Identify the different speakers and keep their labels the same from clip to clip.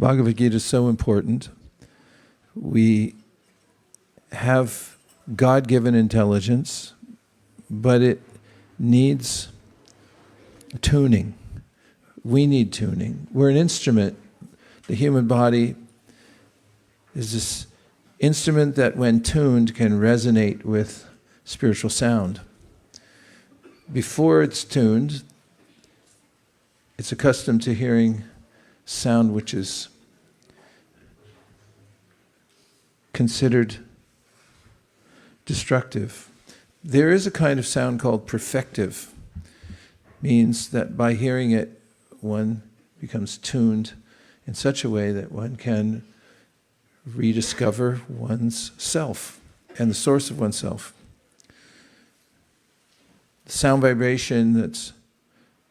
Speaker 1: Bhagavad Gita is so important. We have God-given intelligence, but it needs tuning. We need tuning. We're an instrument. The human body is this instrument that, when tuned, can resonate with spiritual sound. Before it's tuned, it's accustomed to hearing sound which is considered destructive. There is a kind of sound called perfective. Means that by hearing it, one becomes tuned in such a way that one can rediscover one's self and the source of oneself. The sound vibration that's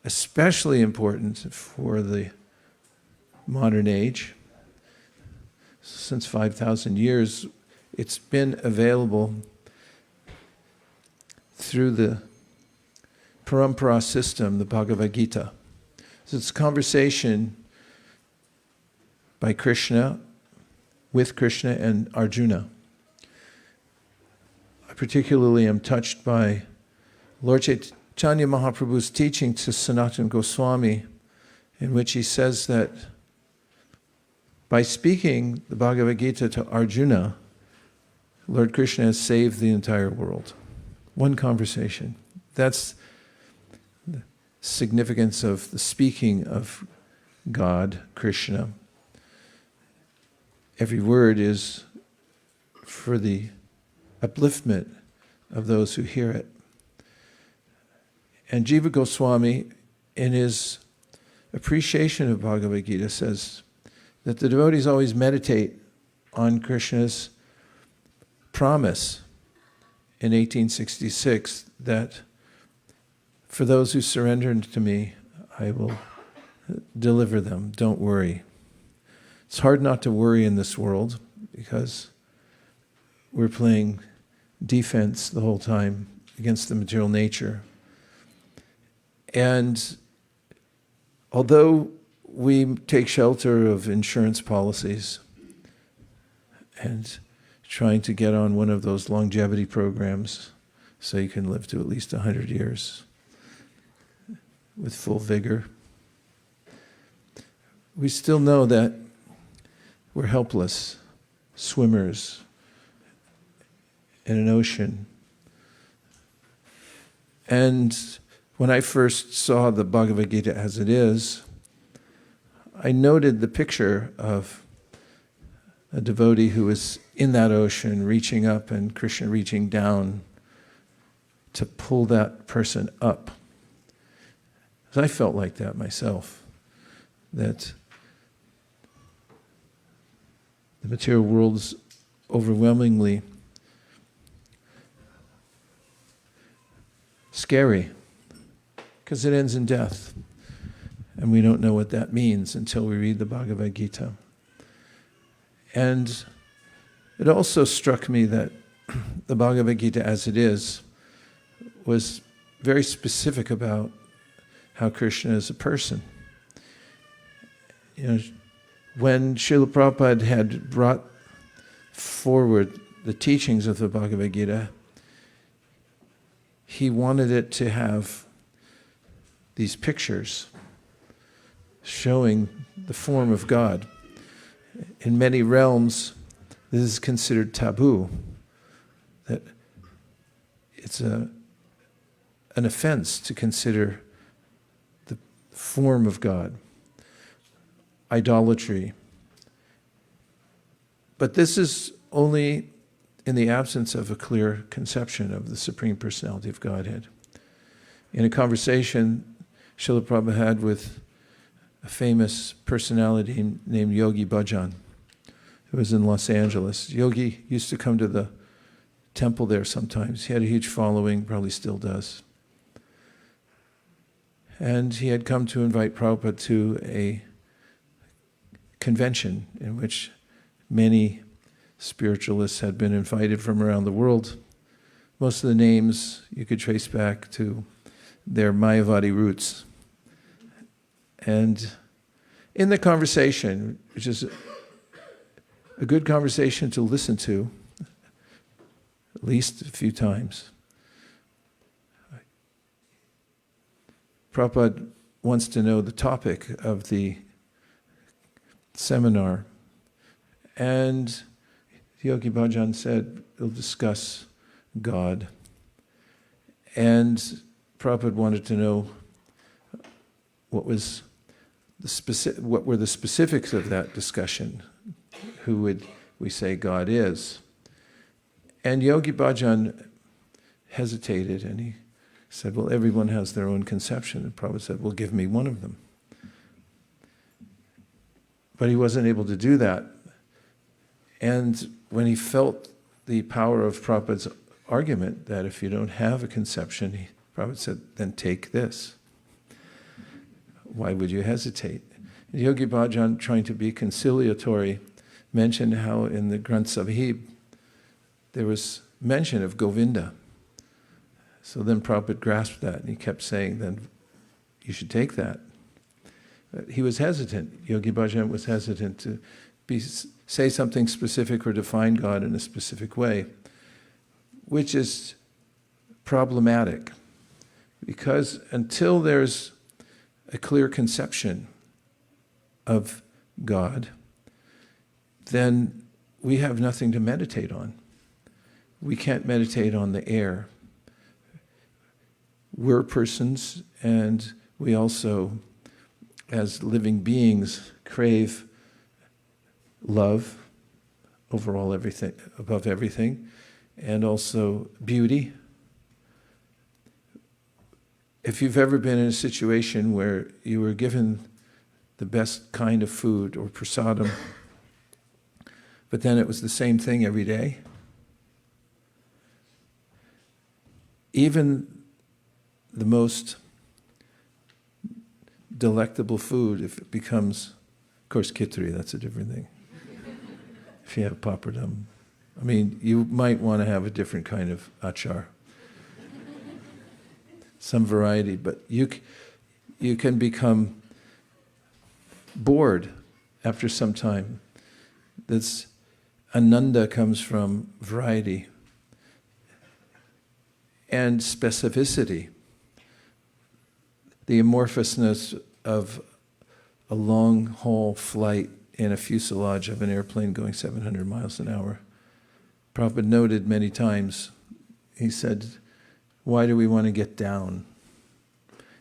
Speaker 1: especially important for the modern age. Since 5,000 years, it's been available through the parampara system, the Bhagavad Gita. So it's a conversation by Kṛṣṇa, with Kṛṣṇa and Arjuna. I particularly am touched by Lord Caitanya Mahāprabhu's teaching to Sanatana Goswami, in which he says that by speaking the Bhagavad Gita to Arjuna, Lord Kṛṣṇa has saved the entire world. One conversation. That's the significance of the speaking of God, Kṛṣṇa. Every word is for the upliftment of those who hear it. And Jiva Goswami, in his appreciation of Bhagavad Gita, says that the devotees always meditate on Krishna's promise in 1866 that for those who surrender to me, I will deliver them. Don't worry. It's hard not to worry in this world because we're playing defense the whole time against the material nature. And although we take shelter of insurance policies and trying to get on one of those longevity programs so you can live to at least 100 years with full vigor, we still know that we're helpless swimmers in an ocean. And when I first saw the Bhagavad Gita as it is, I noted the picture of a devotee who was in that ocean reaching up and Krishna reaching down to pull that person up. I felt like that myself, that the material world's overwhelmingly scary because it ends in death. And we don't know what that means until we read the Bhagavad Gita. And it also struck me that the Bhagavad Gita as it is was very specific about how Krishna is a person. You know, when Srila Prabhupada had brought forward the teachings of the Bhagavad Gita, he wanted it to have these pictures showing the form of God. In many realms, this is considered taboo, that it's an offense to consider the form of God, idolatry. But this is only in the absence of a clear conception of the Supreme Personality of Godhead. In a conversation Srila Prabhupada had with a famous personality named Yogi Bhajan, who was in Los Angeles. Yogi used to come to the temple there sometimes. He had a huge following, probably still does. And he had come to invite Prabhupada to a convention in which many spiritualists had been invited from around the world. Most of the names you could trace back to their Mayavadi roots. And in the conversation, which is a good conversation to listen to at least a few times. Prabhupada wants to know the topic of the seminar, and Yogi Bhajan said he'll discuss God. And Prabhupada wanted to know what were the specifics of that discussion. Who would we say God is? And Yogi Bhajan hesitated, and he said, well, everyone has their own conception. And Prabhupada said, well, give me one of them. But he wasn't able to do that. And when he felt the power of Prabhupada's argument that if you don't have a conception, Prabhupada said, then take this. Why would you hesitate? And Yogi Bhajan, trying to be conciliatory, mentioned how in the Granth Sahib there was mention of Govinda. So then Prabhupada grasped that, and he kept saying, then you should take that. But he was hesitant. Yogi Bhajan was hesitant to say something specific or define God in a specific way, which is problematic. Because until there's a clear conception of God, then we have nothing to meditate on. We can't meditate on the air. We're persons, and we also, as living beings, crave love above everything, and also beauty. If you've ever been in a situation where you were given the best kind of food or prasadam, but then it was the same thing every day, even the most delectable food, if it becomes, of course, khichdi, that's a different thing. If you have papadam, I mean, you might want to have a different kind of achar, some variety, but you can become bored after some time. This ananda comes from variety and specificity. The amorphousness of a long-haul flight in a fuselage of an airplane going 700 miles an hour. Prabhupada noted many times, he said, why do we want to get down?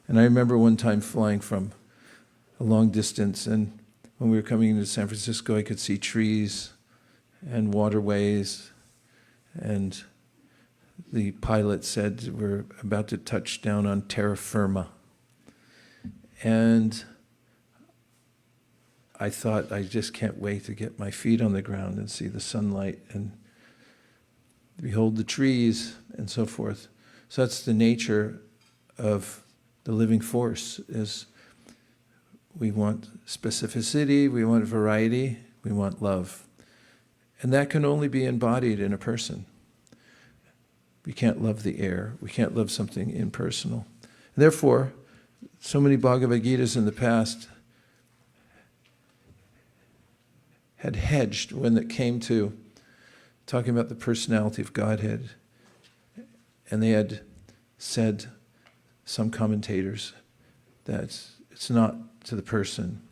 Speaker 1: And I remember one time flying from a long distance, and when we were coming into San Francisco, I could see trees and waterways, and the pilot said we're about to touch down on terra firma. And I thought, I just can't wait to get my feet on the ground and see the sunlight and behold the trees and so forth. So that's the nature of the living force, is we want specificity, we want variety, we want love. And that can only be embodied in a person. We can't love the air, we can't love something impersonal. Therefore, so many Bhagavad Gitas in the past had hedged when it came to talking about the personality of Godhead. And they had said, some commentators, that it's not to the person.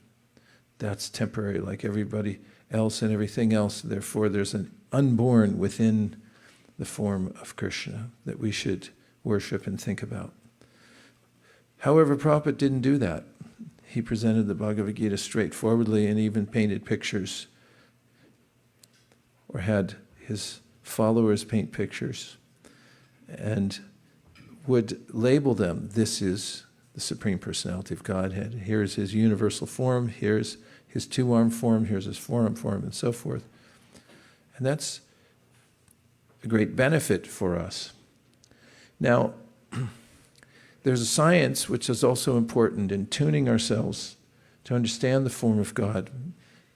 Speaker 1: That's temporary, like everybody else and everything else. Therefore, there's an unborn within the form of Kṛṣṇa that we should worship and think about. However, Prabhupada didn't do that. He presented the Bhagavad Gita straightforwardly and even painted pictures, or had his followers paint pictures, and would label them, this is the Supreme Personality of Godhead. Here's his universal form, here's his two-arm form, here's his four-arm form, and so forth. And that's a great benefit for us. Now, there's a science which is also important in tuning ourselves to understand the form of God,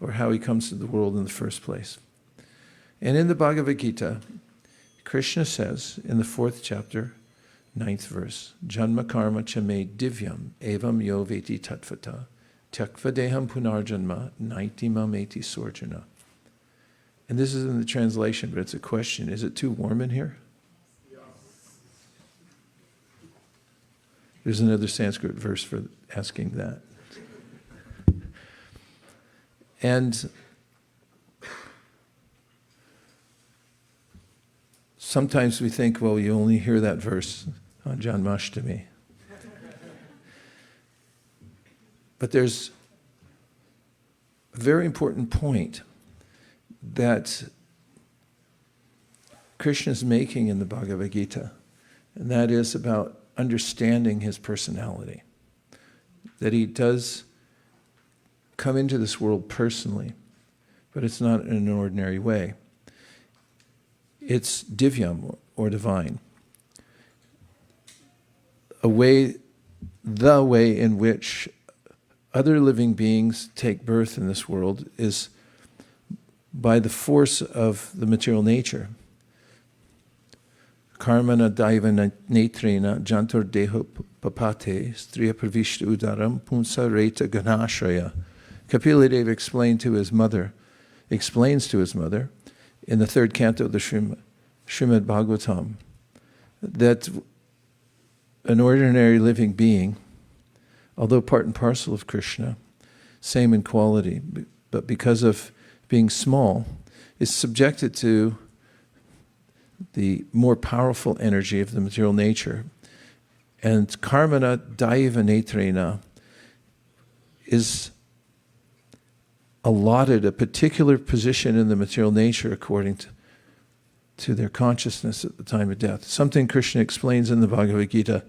Speaker 1: or how he comes to the world in the first place. And in the Bhagavad Gita, Kṛṣṇa says in the 4th chapter, 9th verse, Janma karma cha me divyam evam yo veti tattvata Tyakva deham punarjanma naitimam eti sorjana. And this is in the translation, but it's a question. Is it too warm in here? There's another Sanskrit verse for asking that. And sometimes we think, well, you only hear that verse on Janmashtami. But there's a very important point that Krishna is making in the Bhagavad Gita, and that is about understanding his personality. That he does come into this world personally, but it's not in an ordinary way. It's divyam, or divine. The way in which other living beings take birth in this world is by the force of the material nature. Karmana daiva netrena jantor deho papate striya pravishta udaram punsa reta ganashraya. Kapila Deva explains to his mother in the third canto of the Srimad Bhagavatam that an ordinary living being, although part and parcel of Krishna, same in quality, but because of being small, is subjected to the more powerful energy of the material nature. And karmana daiva netrena is allotted a particular position in the material nature according to their consciousness at the time of death. Something Krishna explains in the Bhagavad Gita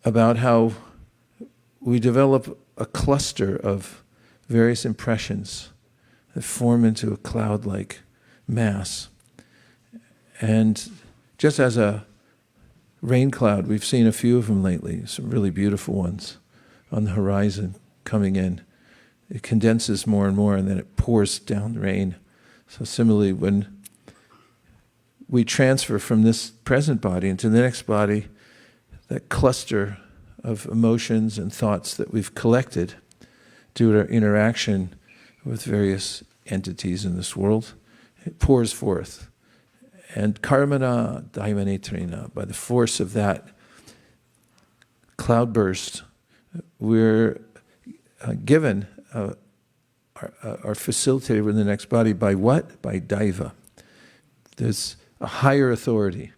Speaker 1: about how we develop a cluster of various impressions that form into a cloud-like mass. And just as a rain cloud, we've seen a few of them lately, some really beautiful ones on the horizon coming in. It condenses more and more, and then it pours down the rain. So similarly, when we transfer from this present body into the next body, that cluster of emotions and thoughts that we've collected due to our interaction with various entities in this world, it pours forth. And karmana daivanetrina, by the force of that cloudburst, we're given, are facilitated with the next body by what? By daiva. There's a higher authority.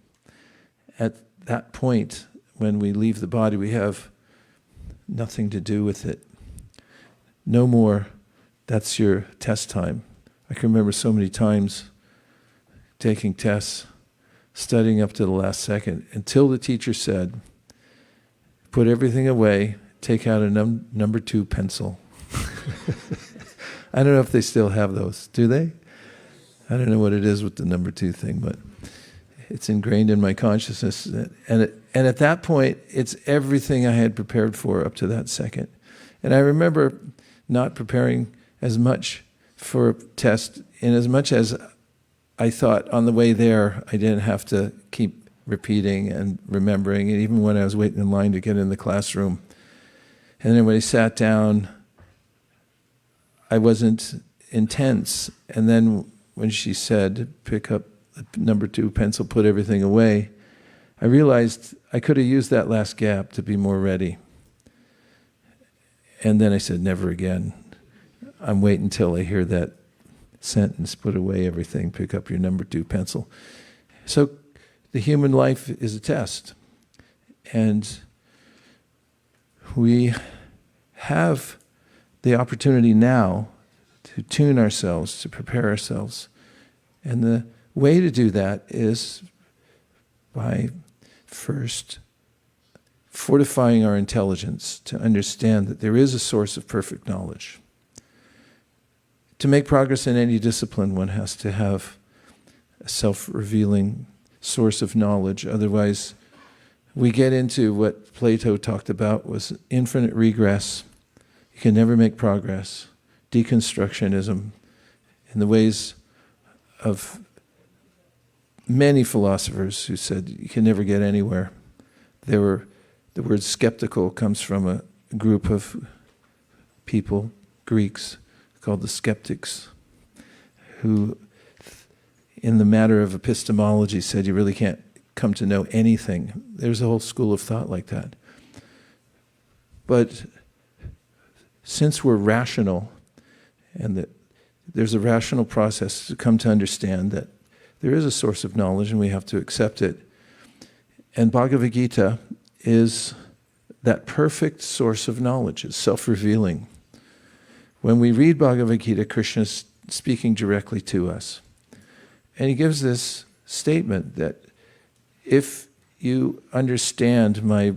Speaker 1: At that point, when we leave the body, we have nothing to do with it. No more, that's your test time. I can remember so many times taking tests, studying up to the last second, until the teacher said, put everything away, take out a number 2 pencil. I don't know if they still have those. Do they? I don't know what it is with the number 2 thing, but it's ingrained in my consciousness. And at that point, it's everything I had prepared for up to that second. And I remember not preparing as much for a test, in as much as I thought on the way there, I didn't have to keep repeating and remembering. And even when I was waiting in line to get in the classroom, and then when I sat down, I wasn't intense. And then when she said, pick up the number 2 pencil, put everything away, I realized I could have used that last gap to be more ready. And then I said, never again. I'm waiting until I hear that sentence, put away everything, pick up your number 2 pencil. So the human life is a test. And we have the opportunity now to tune ourselves, to prepare ourselves. And the way to do that is by first fortifying our intelligence to understand that there is a source of perfect knowledge. To make progress in any discipline, one has to have a self-revealing source of knowledge. Otherwise, we get into what Plato talked about was infinite regress. You can never make progress. Deconstructionism, in the ways of many philosophers who said you can never get anywhere. The word skeptical comes from a group of people, Greeks, called the skeptics, who in the matter of epistemology said you really can't come to know anything. There's a whole school of thought like that. But since we're rational, and that there's a rational process to come to understand that there is a source of knowledge and we have to accept it, and Bhagavad Gita is that perfect source of knowledge. It's self-revealing. When we read Bhagavad Gita, Krishna is speaking directly to us. And he gives this statement that if you understand my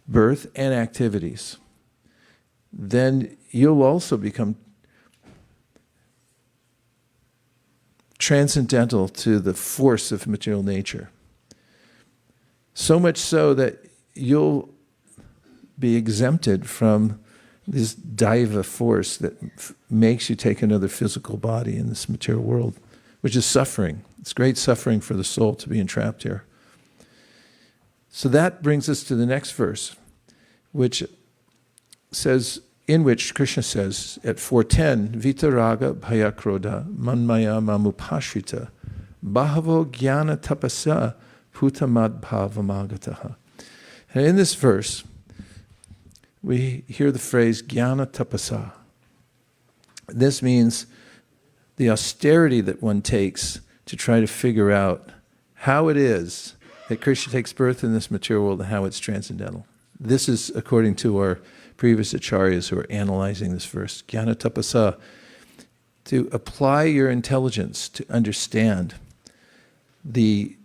Speaker 1: birth and activities, then you'll also become transcendental to the force of material nature. So much so that you'll be exempted from this daiva force that makes you take another physical body in this material world, which is suffering. It's great suffering for the soul to be entrapped here. So that brings us to the next verse, which says, in which Krishna says at 4:10, Vitaraga bhayakrodha manmaya mamupashrita bahavo jnana tapasa putamad bhavamagataha. And in this verse, we hear the phrase jnana tapasa. This means the austerity that one takes to try to figure out how it is that Krishna takes birth in this material world and how it's transcendental. This is according to our previous acharyas who are analyzing this verse. Jnana tapasa, to apply your intelligence to understand the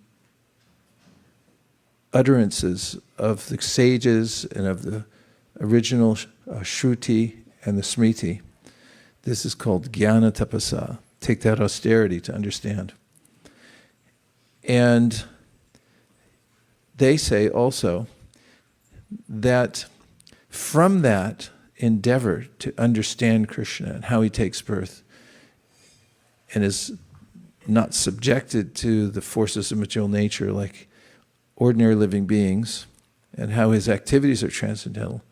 Speaker 1: utterances of the sages and of the original Shruti and the Smriti. This is called jnana tapasa. Take that austerity to understand. And they say also that from that endeavor to understand Krishna and how he takes birth and is not subjected to the forces of material nature like ordinary living beings, and how his activities are transcendental,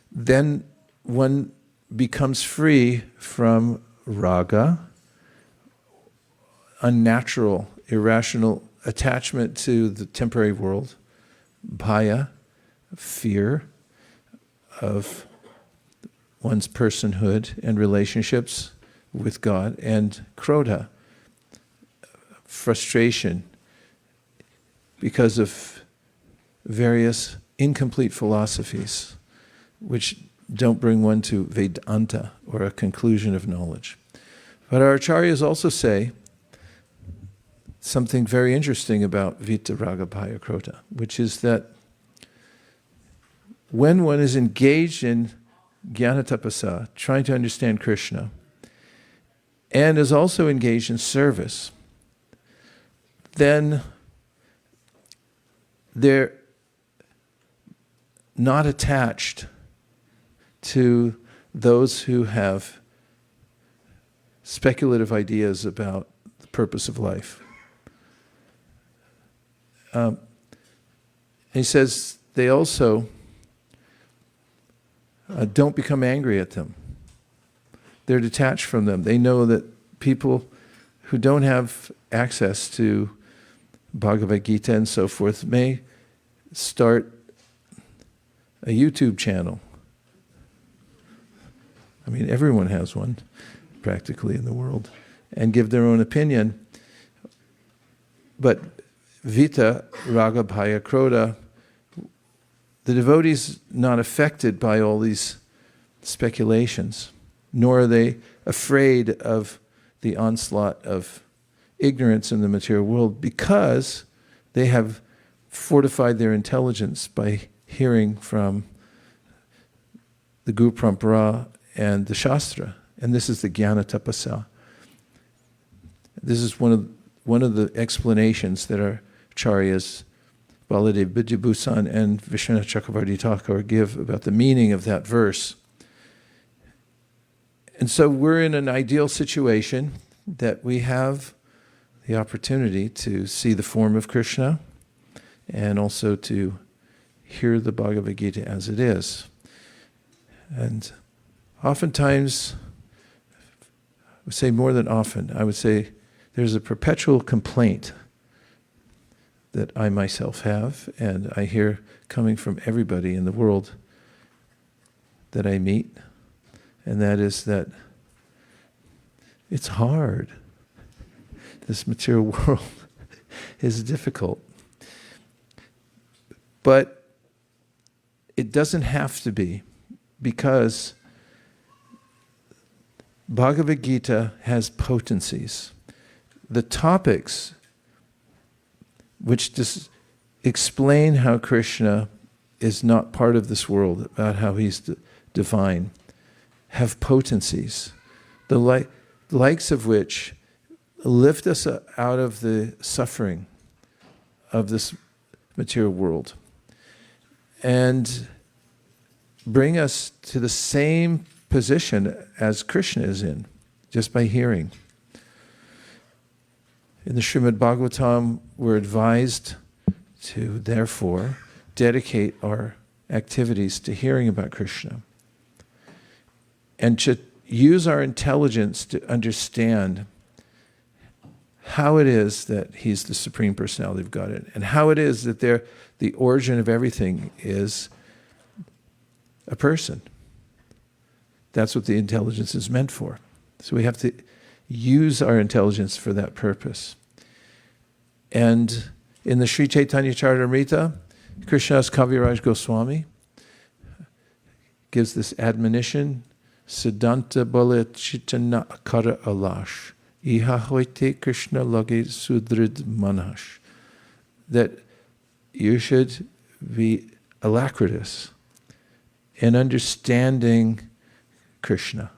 Speaker 1: then one becomes free from raga, unnatural, irrational attachment to the temporary world, bhaya, fear of one's personhood and relationships with God, and krodha, frustration because of various incomplete philosophies which don't bring one to Vedanta, or a conclusion of knowledge. But our acharyas also say something very interesting about Vitaraga Bhaya Krodha, which is that when one is engaged in jnana tapasa, trying to understand Krishna, and is also engaged in service, then they're not attached to those who have speculative ideas about the purpose of life. He says they also don't become angry at them. They're detached from them. They know that people who don't have access to Bhagavad Gita and so forth may start a YouTube channel. I mean, everyone has one, practically, in the world, and give their own opinion. But Vita, Raga, Bhaya, Krodha, the devotee's not affected by all these speculations, nor are they afraid of the onslaught of ignorance in the material world, because they have fortified their intelligence by hearing from the Guru Parampara and the Shastra. And this is the jnana tapasa. This is one of the explanations that our acharyas, Baladev Vidyabhusan and Vishwanath Chakravarti Thakur, give about the meaning of that verse. And so we're in an ideal situation that we have the opportunity to see the form of Krishna, and also to hear the Bhagavad Gita as it is. And oftentimes, I would say more than often, I would say there's a perpetual complaint that I myself have, and I hear coming from everybody in the world that I meet, and that is that it's hard. This material world is difficult. But it doesn't have to be, because Bhagavad Gita has potencies. The topics which explain how Krishna is not part of this world, about how he's divine, have potencies, the likes of which lift us out of the suffering of this material world and bring us to the same position as Krishna is in, just by hearing. In the Srimad Bhagavatam, we're advised to, therefore, dedicate our activities to hearing about Krishna and to use our intelligence to understand how it is that he's the Supreme Personality of Godhead, and how it is that the origin of everything is a person. That's what the intelligence is meant for. So we have to use our intelligence for that purpose. And in the Sri Caitanya-caritāmṛta, Krishnadas Kaviraj Goswami gives this admonition, Siddhanta Bala Chitana Akara Alash, Iha Hoite Krishna Lage Sudrid Manash, that you should be alacritous in understanding Krishna.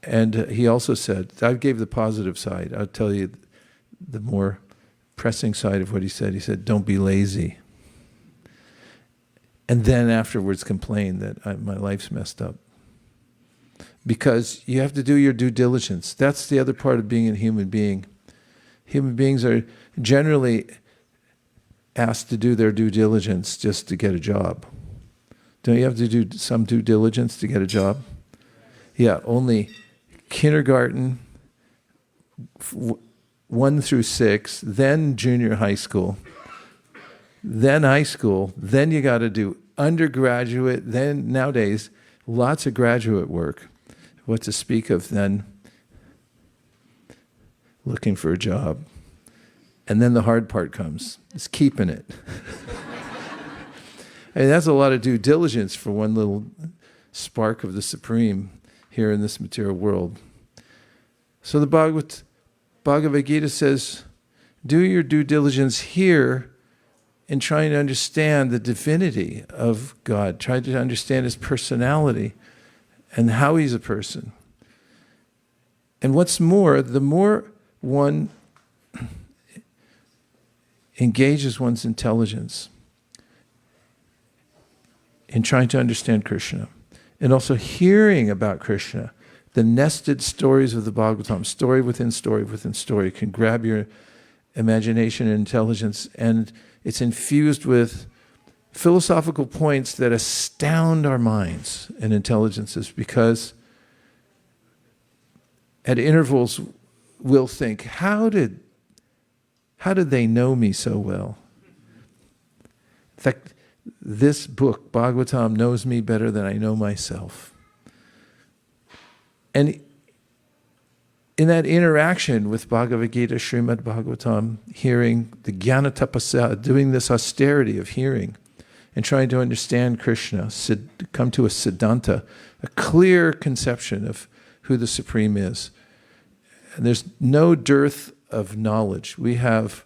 Speaker 1: And he also said, I gave the positive side, I'll tell you the more pressing side of what he said. He said, don't be lazy. And then afterwards complain that my life's messed up. Because you have to do your due diligence. That's the other part of being a human being. Human beings are generally asked to do their due diligence just to get a job. Don't you have to do some due diligence to get a job? Yeah, only kindergarten, 1 through 6, then junior high school, then high school, then you got to do undergraduate, then nowadays lots of graduate work. What to speak of then looking for a job. And then the hard part comes, is keeping it. I mean, that's a lot of due diligence for one little spark of the Supreme here in this material world. So the Bhagavad Gita says, do your due diligence here in trying to understand the divinity of God, try to understand his personality and how he's a person. And what's more, the more one engages one's intelligence in trying to understand Krishna, and also hearing about Krishna, the nested stories of the Bhagavatam, story within story, can grab your imagination and intelligence, and it's infused with philosophical points that astound our minds and intelligences, because at intervals we'll think, how did they know me so well? In fact, this book, Bhagavatam, knows me better than I know myself. And in that interaction with Bhagavad Gita, Srimad Bhagavatam, hearing the jnana tapasya, doing this austerity of hearing and trying to understand Krishna, come to a siddhanta, a clear conception of who the Supreme is. And there's no dearth of knowledge. We have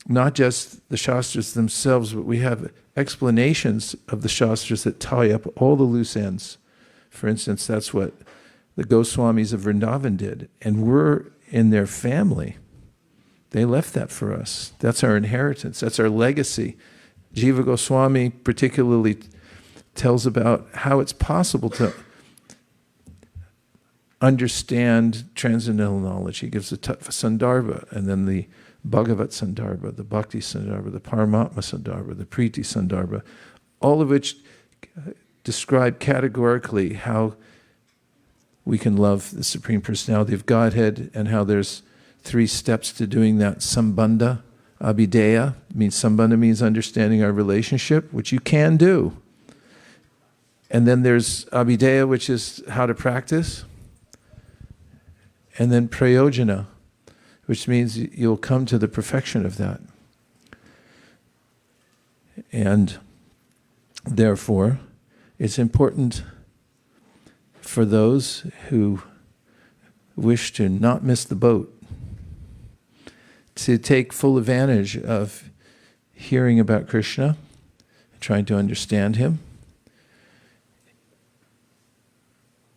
Speaker 1: not just the Shastras themselves, but we have explanations of the Shastras that tie up all the loose ends. For instance, that's what the Goswamis of Vrindavan did. And we're in their family. They left that for us. That's our inheritance. That's our legacy. Jiva Goswami particularly tells about how it's possible to understand transcendental knowledge. He gives the tattva sandarbha and then the Bhagavat Sandarbha, the Bhakti Sandarbha, the Paramatma Sandarbha, the Priti Sandarbha, all of which describe categorically how we can love the Supreme Personality of Godhead and how there's 3 steps to doing that. Sambandha, abhideya, means sambandha means understanding our relationship, which you can do. And then there's abhideya, which is how to practice. And then prayojana, which means you'll come to the perfection of that. And therefore, it's important for those who wish to not miss the boat to take full advantage of hearing about Krishna, trying to understand him.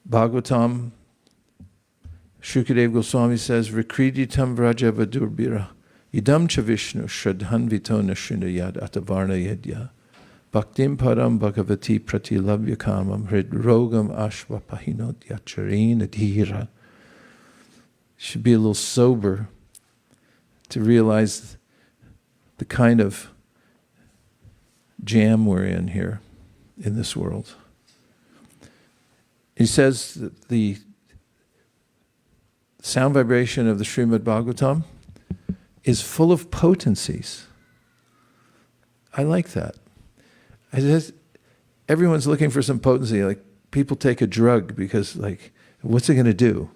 Speaker 1: Bhagavatam, Shukadeva Goswami says, Vikriditam vraja vadurbira, idam cha Vishnu shradhanvito nashrindayad atavarna yedya, bhaktim param bhagavati pratilavyakamam hridrogam ashva pahinot yacharin adhira. Should be a little sober to realize the kind of jam we're in here, in this world. He says that the sound vibration of the Srimad Bhagavatam is full of potencies. I like that. I says, everyone's looking for some potency. Like, people take a drug because, like, what's it going to do?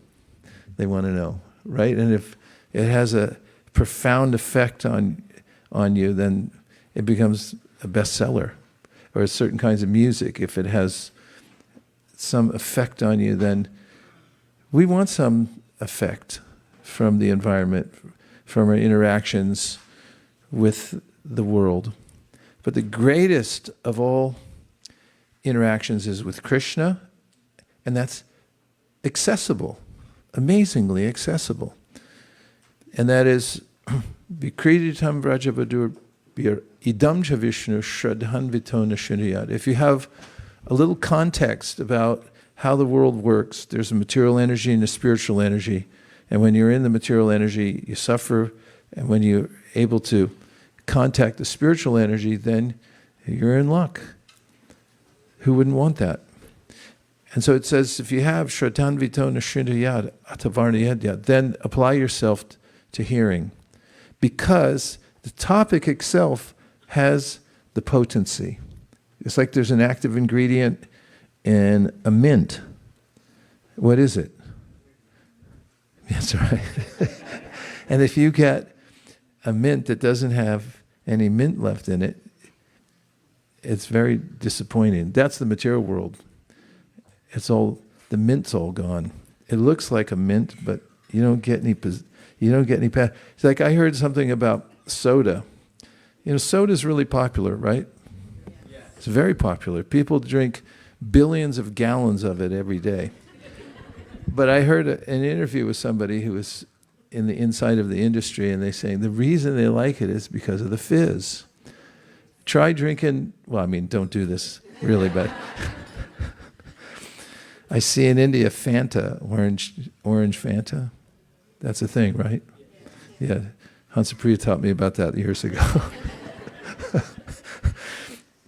Speaker 1: They want to know, right? And if it has a profound effect on you, then it becomes a bestseller. Or certain kinds of music, if it has some effect on you, then we want some effect from the environment, from our interactions with the world. But the greatest of all interactions is with Krishna, and that's accessible, amazingly accessible. And that is, Vikriditam vrajavadur idam cha Vishnu shradhanvito nashrindayad. If you have a little context about how the world works, there's a material energy and a spiritual energy. And when you're in the material energy, you suffer. And when you're able to contact the spiritual energy, then you're in luck. Who wouldn't want that? And so it says, if you have shradhanvito nashrindayad atavarna yedya, then apply yourself to hearing. Because the topic itself has the potency. It's like there's an active ingredient in a mint. What is it? That's right. And if you get a mint that doesn't have any mint left in it, it's very disappointing. That's the material world. It's all, the mint's all gone. It looks like a mint, but you don't get any. It's like I heard something about soda. You know, soda's really popular, right? Yes. It's very popular. People drink billions of gallons of it every day. But I heard an interview with somebody who was in the inside of the industry, and they saying the reason they like it is because of the fizz. Try drinking, well, I mean, don't do this really, but I see in India Fanta, orange Fanta. That's a thing, right? Yeah. Hansapriya taught me about that years ago.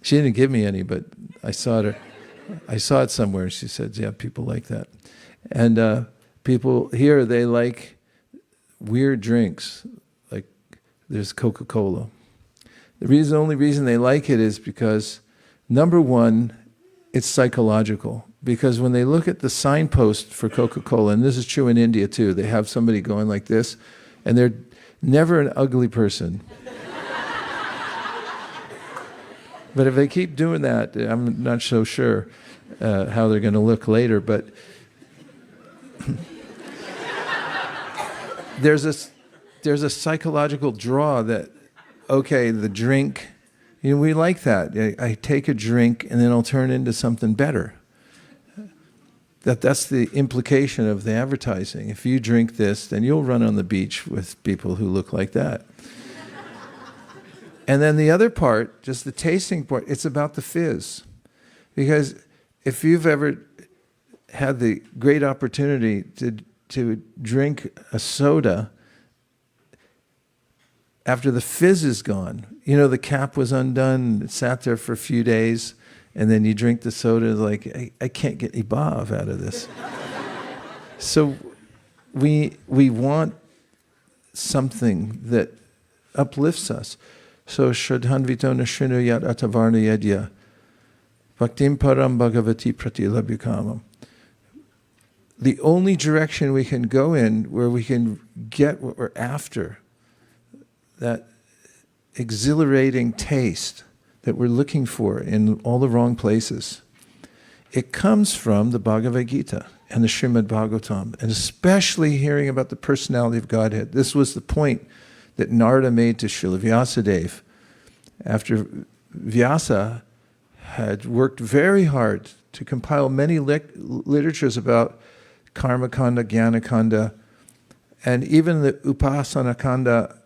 Speaker 1: She didn't give me any, but I saw it somewhere. She said, yeah, people like that. And people here, they like weird drinks. Like there's Coca-Cola. The only reason they like it is because, number one, it's psychological. Because when they look at the signpost for Coca-Cola, and this is true in India too, they have somebody going like this, and they're never an ugly person. But if they keep doing that, I'm not so sure how they're going to look later, but there's a psychological draw that, okay, the drink, you know, we like that. I take a drink and then I'll turn into something better. That's the implication of the advertising. If you drink this, then you'll run on the beach with people who look like that. And then the other part, just the tasting part, it's about the fizz. Because if you've ever had the great opportunity to drink a soda, after the fizz is gone, the cap was undone, it sat there for a few days, and then you drink the soda, like, I can't get any bhav out of this. So we want something that uplifts us. So shraddhanvito nashrinuyat atavarna yadya bhaktim param bhagavati pratilabhyukamam. The only direction we can go in where we can get what we're after, that exhilarating taste that we're looking for in all the wrong places, it comes from the Bhagavad Gita and the Srimad Bhagavatam, and especially hearing about the personality of Godhead. This was the point that Narada made to Srila Vyasadeva after Vyasa had worked very hard to compile many literatures about Karma Kanda, Jnana Kanda, and even the Upasana Kanda.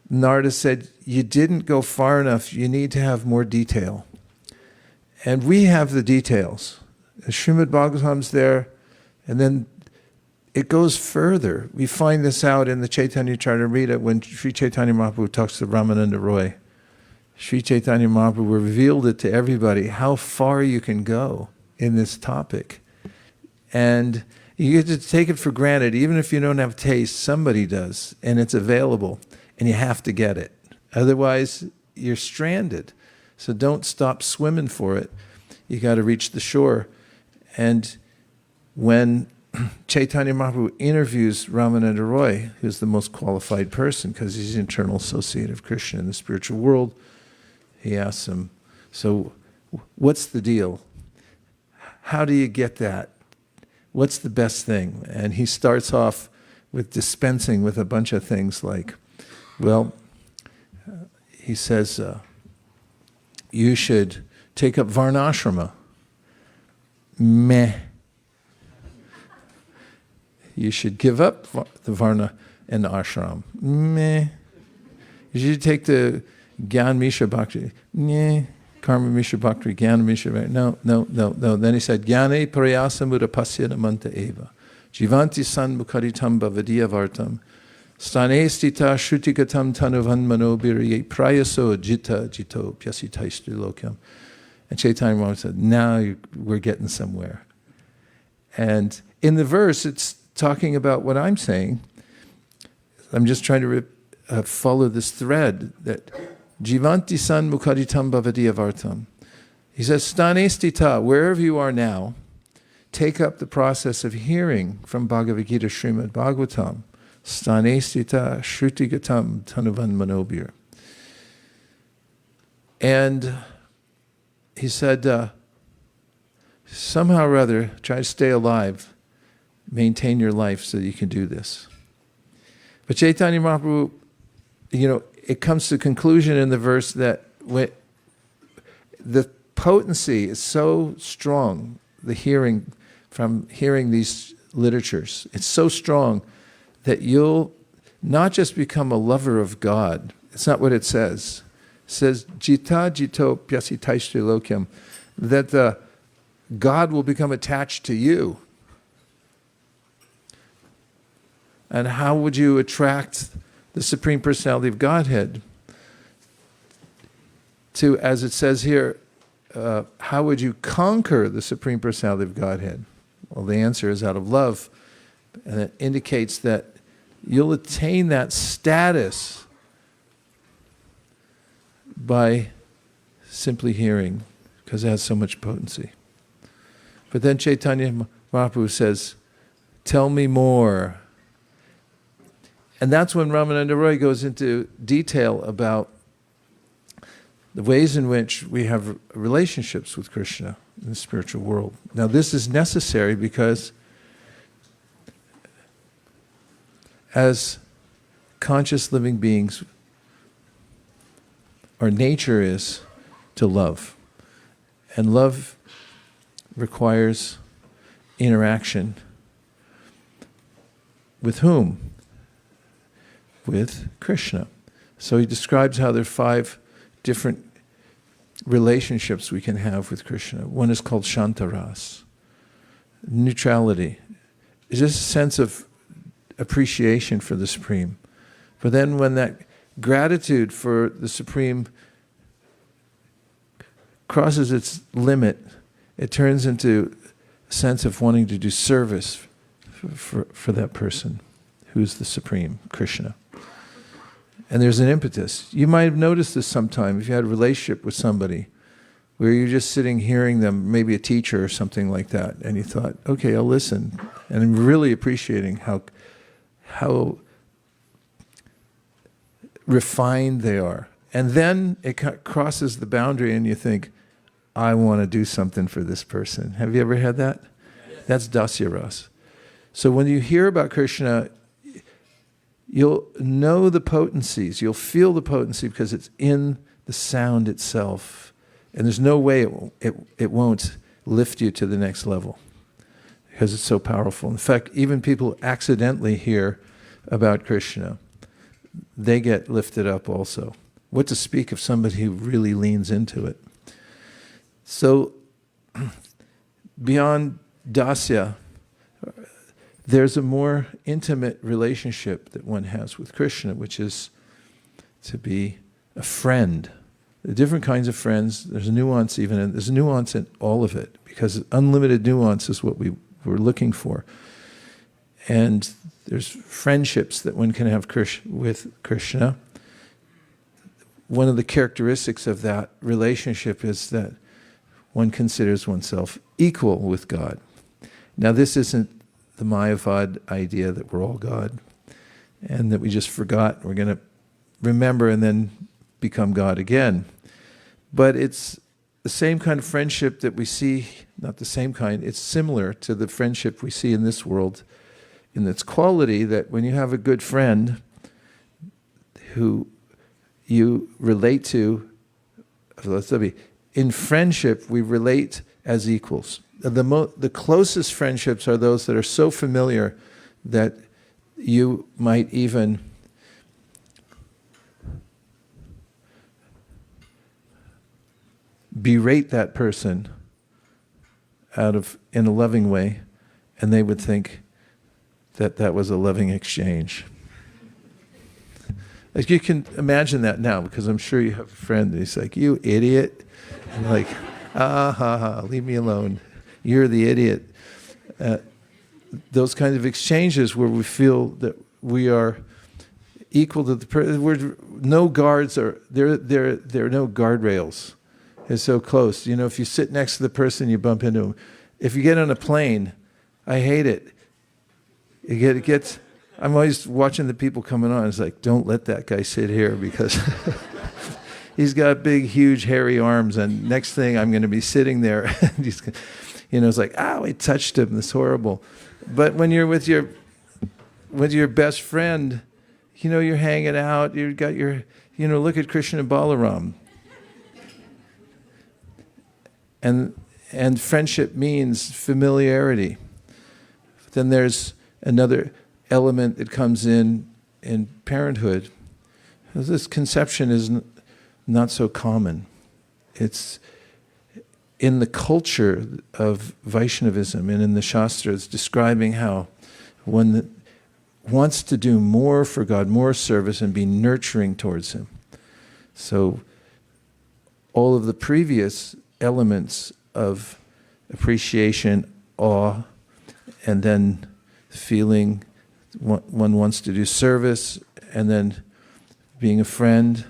Speaker 1: Narada said, you didn't go far enough, you need to have more detail. And we have the details. The Srimad Bhagavatam's there, and then it goes further. We find this out in the Caitanya-caritāmṛta when Sri Caitanya Mahāprabhu talks to Ramananda Roy. Sri Caitanya Mahāprabhu revealed it to everybody, how far you can go in this topic. And you get to take it for granted, even if you don't have taste, somebody does, and it's available, and you have to get it. Otherwise, you're stranded. So don't stop swimming for it. You got to reach the shore. And when Caitanya Mahāprabhu interviews Ramananda Roy, who's the most qualified person because he's the internal associate of Krishna in the spiritual world, he asks him, so what's the deal? How do you get that? What's the best thing? And he starts off with dispensing with a bunch of things like, well, he says, you should take up varnashrama. Meh. You should give up the varna and the ashram. Meh. You should take the Gyan Misha Bhakti. Meh. Karma Misha Bhakti, Gyan Misha Bhakti. No. Then he said, Gyane parayasa mudapasya namanta eva. Jivanti san mukharitam bhavadiya vartam. Stane stita shrutikatam tanuvan manobiri prayaso jita jito pyasitaistri lokyam. And Chaitanya Mahaprabhu said, now we're getting somewhere. And in the verse, it's talking about what I'm saying. I'm just trying to follow this thread that Jivanti san mukharitam bhavadiya vartam. He says, Stane stita, wherever you are now, take up the process of hearing from Bhagavad Gita Srimad Bhagavatam. Stane stita shrutigatam tanuvan manobir. And he said, somehow or other, try to stay alive, maintain your life so that you can do this. But Chaitanya Mahaprabhu, it comes to the conclusion in the verse that the potency is so strong, the hearing from hearing these literatures, it's so strong that you'll not just become a lover of God. It's not what it says. It says, jita jito pyasitaistri lokyam, that God will become attached to you. And how would you attract the Supreme Personality of Godhead to, as it says here, how would you conquer the Supreme Personality of Godhead? Well, the answer is out of love. And it indicates that you'll attain that status by simply hearing, because it has so much potency. But then Caitanya Mahāprabhu says, tell me more. And that's when Ramananda Roy goes into detail about the ways in which we have relationships with Kṛṣṇa in the spiritual world. Now this is necessary because as conscious living beings, our nature is to love. And love requires interaction. With whom? With Kṛṣṇa. So he describes how there are 5 different relationships we can have with Kṛṣṇa. One is called shantaras, neutrality. It's just a sense of appreciation for the Supreme. But then when that gratitude for the Supreme crosses its limit, it turns into a sense of wanting to do service for that person who's the Supreme, Kṛṣṇa. And there's an impetus. You might have noticed this sometime if you had a relationship with somebody where you're just sitting hearing them, maybe a teacher or something like that, and you thought, okay, I'll listen. And I'm really appreciating how refined they are. And then it crosses the boundary and you think, I want to do something for this person. Have you ever had that? Yes. That's dasya rasa. So when you hear about Kṛṣṇa, you'll know the potencies, you'll feel the potency because it's in the sound itself. And there's no way it won't lift you to the next level because it's so powerful. In fact, even people who accidentally hear about Kṛṣṇa, they get lifted up also. What to speak of somebody who really leans into it? So, beyond dasya, there's a more intimate relationship that one has with Kṛṣṇa, which is to be a friend. There are different kinds of friends. There's a nuance even, and there's a nuance in all of it, because unlimited nuance is what we were looking for. And there's friendships that one can have with Kṛṣṇa. One of the characteristics of that relationship is that one considers oneself equal with God. Now this isn't the Mayavad idea that we're all God and that we just forgot, we're going to remember and then become God again. But it's the same kind of friendship that we see, not the same kind, it's similar to the friendship we see in this world in its quality, that when you have a good friend who you relate to, in friendship we relate as equals. The closest friendships are those that are so familiar that you might even berate that person in a loving way, and they would think that was a loving exchange. Like you can imagine that now, because I'm sure you have a friend and he's like, you idiot. And you're like, leave me alone. You're the idiot. Those kinds of exchanges where we feel that we are equal to the person. No guards are there are no guardrails. It's so close. You know, if you sit next to the person, you bump into them. If you get on a plane, I hate it. It gets. I'm always watching the people coming on. It's like, don't let that guy sit here because he's got big, huge, hairy arms, and next thing I'm going to be sitting there. And he's, it's like, I touched him. That's horrible. But when you're with your best friend, you're hanging out. You've got your, look at Krishna and Balaram. And friendship means familiarity. Then there's another element that comes in parenthood. This conception is not so common. It's in the culture of Vaishnavism and in the Shastras describing how one wants to do more for God, more service, and be nurturing towards Him. So all of the previous elements of appreciation, awe, and then feeling one wants to do service, and then being a friend,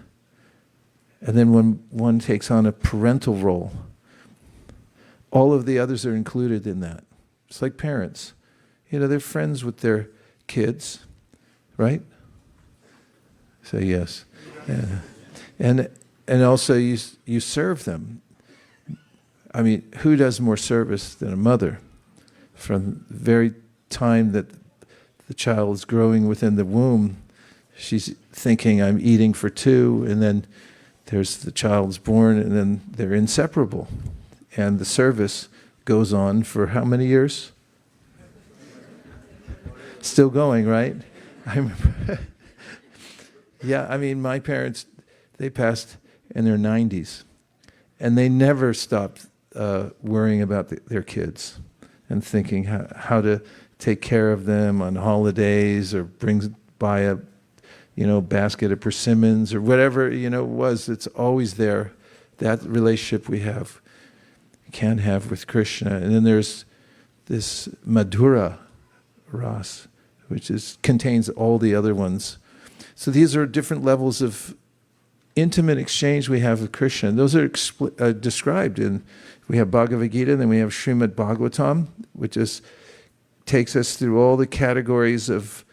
Speaker 1: and then when one takes on a parental role, all of the others are included in that. It's like parents. They're friends with their kids, right? Say yes. Yeah. And also you serve them. I mean, who does more service than a mother? From the very time that the child is growing within the womb, she's thinking, I'm eating for two, and then there's the child's born, and then they're inseparable. And the service goes on for how many years? Still going, right? I remember. Yeah, I mean, my parents, they passed in their 90s, and they never stopped worrying about their kids and thinking how to take care of them on holidays or buy a basket of persimmons or whatever, it was. It's always there. That relationship we can have with Krishna. And then there's this Madhura Ras, which contains all the other ones. So these are different levels of intimate exchange we have with Krishna. And those are described we have Bhagavad Gita, and then we have Srimad Bhagavatam, which takes us through all the categories of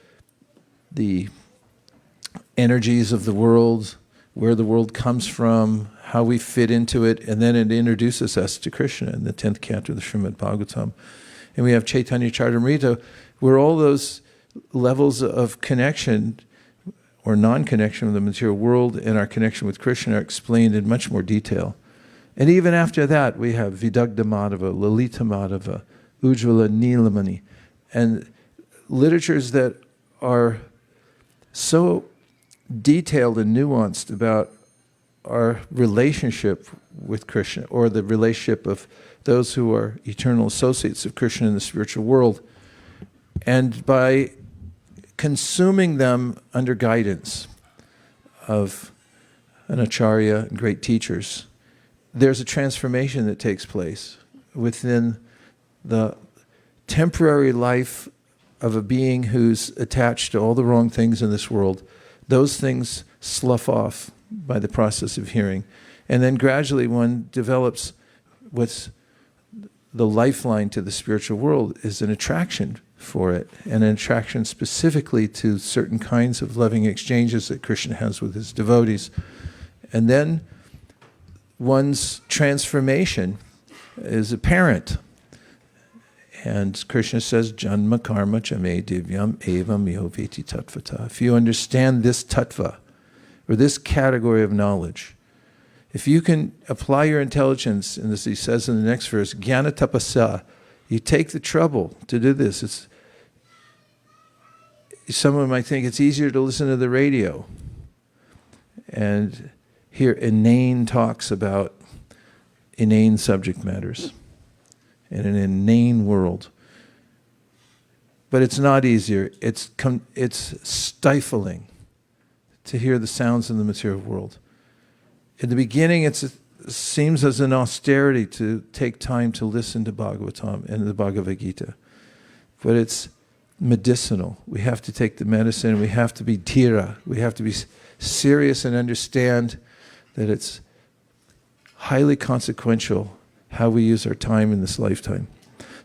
Speaker 1: the energies of the world, where the world comes from, how we fit into it, and then it introduces us to Krishna in the 10th canto of the Srimad Bhagavatam. And we have Caitanya-caritāmṛta, where all those levels of connection or non-connection with the material world and our connection with Krishna are explained in much more detail. And even after that, we have Vidagdha Madhava, Lalita Madhava, Ujjvala Nilamani, and literatures that are so detailed and nuanced about our relationship with Krishna, or the relationship of those who are eternal associates of Krishna in the spiritual world. And by consuming them under guidance of an acharya and great teachers, there's a transformation that takes place within the temporary life of a being who's attached to all the wrong things in this world. Those things slough off by the process of hearing. And then gradually one develops what's the lifeline to the spiritual world is an attraction for it, and an attraction specifically to certain kinds of loving exchanges that Krishna has with his devotees. And then one's transformation is apparent. And Krishna says, Janma karma chame divyam evam miho veti tattvata. If you understand this tattva, or this category of knowledge, if you can apply your intelligence, and as he says in the next verse, jnana tapasa, you take the trouble to do this. Someone might think it's easier to listen to the radio and hear inane talks about inane subject matters in an inane world. But it's not easier. It's stifling to hear the sounds in the material world. In the beginning, it seems as an austerity to take time to listen to Bhagavatam and the Bhagavad Gita. But it's medicinal. We have to take the medicine. We have to be dhira. We have to be serious and understand that it's highly consequential how we use our time in this lifetime.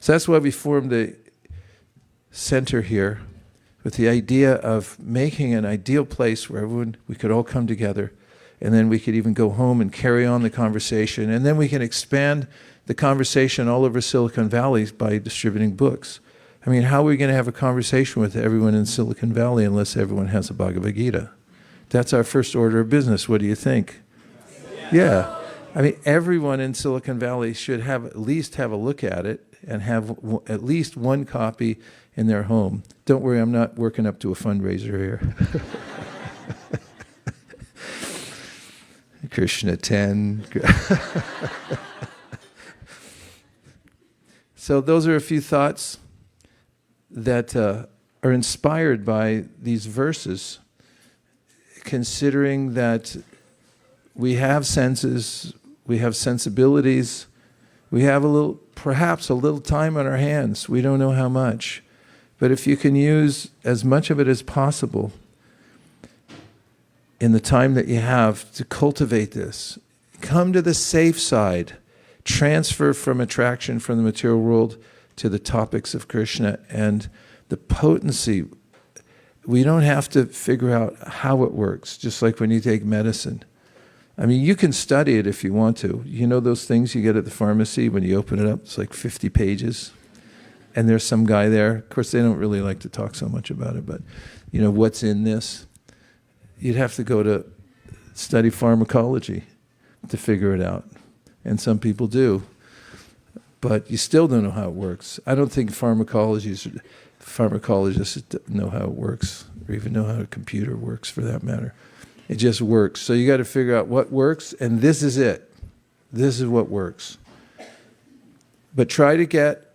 Speaker 1: So that's why we formed the center here with the idea of making an ideal place where we could all come together, and then we could even go home and carry on the conversation, and then we can expand the conversation all over Silicon Valley by distributing books. I mean, how are we going to have a conversation with everyone in Silicon Valley unless everyone has a Bhagavad Gita? That's our first order of business. What do you think? Yeah. I mean, everyone in Silicon Valley should at least have a look at it and have at least one copy in their home. Don't worry, I'm not working up to a fundraiser here. Krishna 10. So those are a few thoughts that are inspired by these verses, considering that we have senses, we have sensibilities, we have perhaps a little time on our hands. We don't know how much. But if you can use as much of it as possible in the time that you have to cultivate this, come to the safe side, transfer from attraction from the material world to the topics of Krishna and the potency. We don't have to figure out how it works, just like when you take medicine. I mean, you can study it if you want to. You know those things you get at the pharmacy when you open it up? It's like 50 pages. And there's some guy there. Of course, they don't really like to talk so much about it, but you know, what's in this? You'd have to go to study pharmacology to figure it out. And some people do. But you still don't know how it works. I don't think pharmacologists know how it works, or even know how a computer works for that matter. It just works. So you got to figure out what works, and this is it. This is what works. But try to get,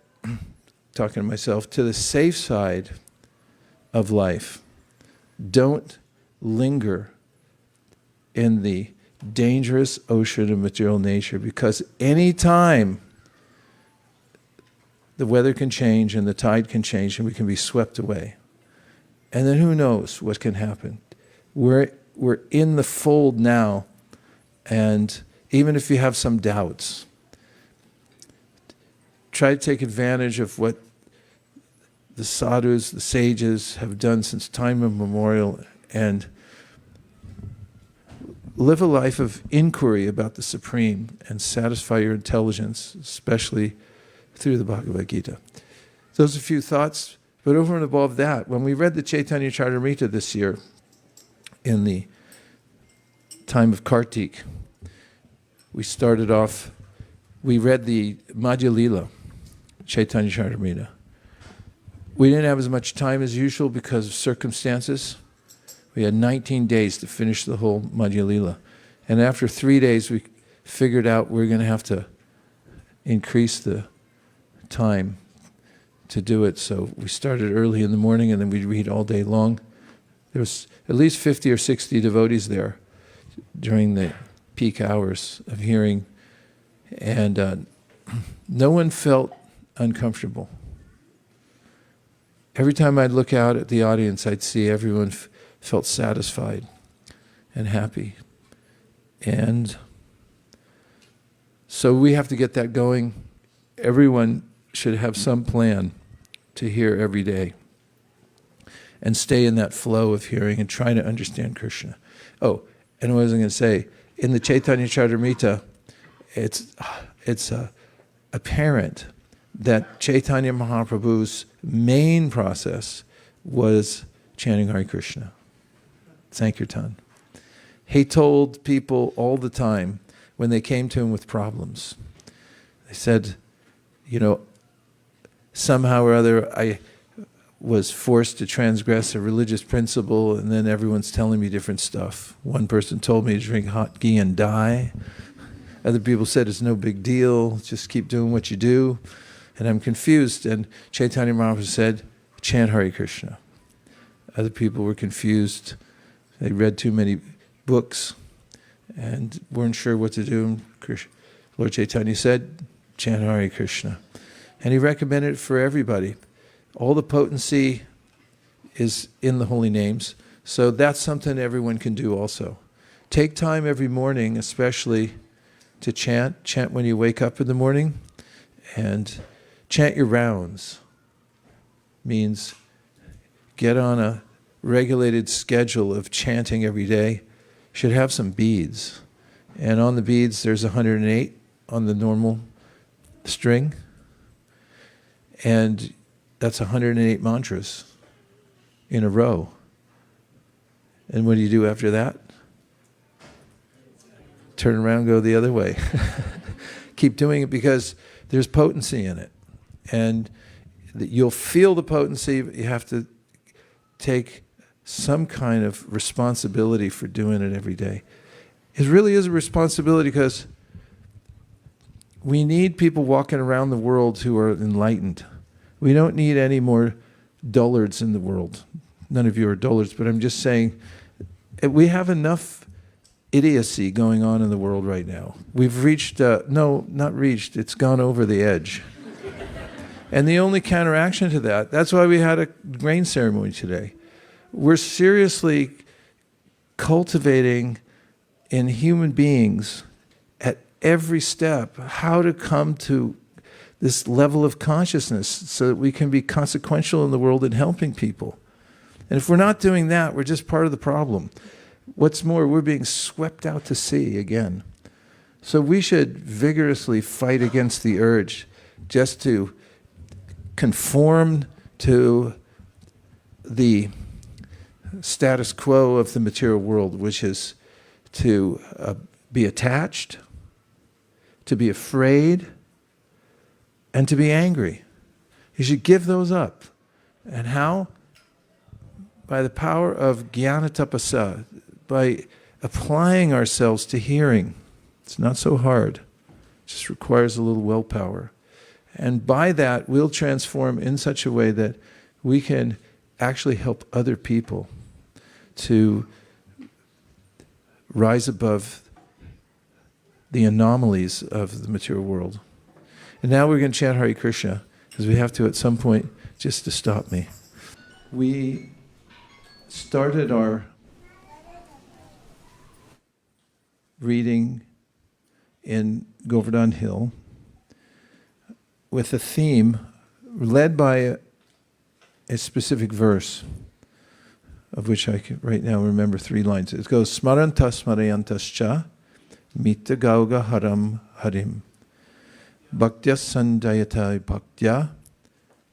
Speaker 1: talking to myself, to the safe side of life. Don't linger in the dangerous ocean of material nature, because any time the weather can change and the tide can change and we can be swept away. And then who knows what can happen. We're in the fold now, and even if you have some doubts, try to take advantage of what the sadhus, the sages have done since time immemorial, and live a life of inquiry about the Supreme and satisfy your intelligence, especially through the Bhagavad Gita. Those are a few thoughts, but over and above that, when we read the Caitanya-caritāmṛta this year in the time of Kartik, we started off, we read the Madhya Lila, Caitanya-caritāmṛta. We didn't have as much time as usual because of circumstances. We had 19 days to finish the whole Madhya Lila. And after 3 days, we figured out we're going to have to increase the time to do it. So we started early in the morning, and then we'd read all day long. There was at least 50 or 60 devotees there during the peak hours of hearing. And no one felt uncomfortable. Every time I'd look out at the audience, I'd see everyone felt satisfied and happy. And so we have to get that going. Everyone should have some plan to hear every day and stay in that flow of hearing and try to understand Kṛṣṇa. Oh, and what was I going to say? In the Caitanya-caritāmṛta, it's apparent that Caitanya Mahāprabhu's main process was chanting Hare Krishna, Sankirtan. He told people all the time when they came to him with problems. They said, somehow or other I was forced to transgress a religious principle, and then everyone's telling me different stuff. One person told me to drink hot ghee and die. Other people said it's no big deal, just keep doing what you do. And I'm confused. And Caitanya Mahāprabhu said, chant Hare Krishna. Other people were confused. They read too many books and weren't sure what to do. Lord Chaitanya said, chant Hare Krishna. And he recommended it for everybody. All the potency is in the holy names. So that's something everyone can do also. Take time every morning, especially to chant. Chant when you wake up in the morning. And chant your rounds. Means get on a regulated schedule of chanting every day. Should have some beads. And on the beads, there's 108 on the normal string. And that's 108 mantras in a row. And what do you do after that? Turn around, go the other way. Keep doing it because there's potency in it. And you'll feel the potency, but you have to take some kind of responsibility for doing it every day. It really is a responsibility because we need people walking around the world who are enlightened. We don't need any more dullards in the world. None of you are dullards, but I'm just saying we have enough idiocy going on in the world right now. We've reached, it's gone over the edge. And the only counteraction to that, that's why we had a grain ceremony today. We're seriously cultivating in human beings at every step how to come to this level of consciousness so that we can be consequential in the world in helping people. And if we're not doing that, we're just part of the problem. What's more, we're being swept out to sea again. So we should vigorously fight against the urge just to conform to the status quo of the material world, which is to be attached, to be afraid, and to be angry. You should give those up. And how? By the power of jnana tapasa, by applying ourselves to hearing. It's not so hard. It just requires a little willpower. And by that, we'll transform in such a way that we can actually help other people to rise above the anomalies of the material world. And now we're going to chant Hare Krishna, because we have to at some point, just to stop me. We started our reading in Govardhan Hill with a theme led by a specific verse, of which I can right now remember 3 lines. It goes, smarantaḥ smārayantaś, mitho ghaugha-haraṁ harim, bhaktyā sañjātayā bhaktyā.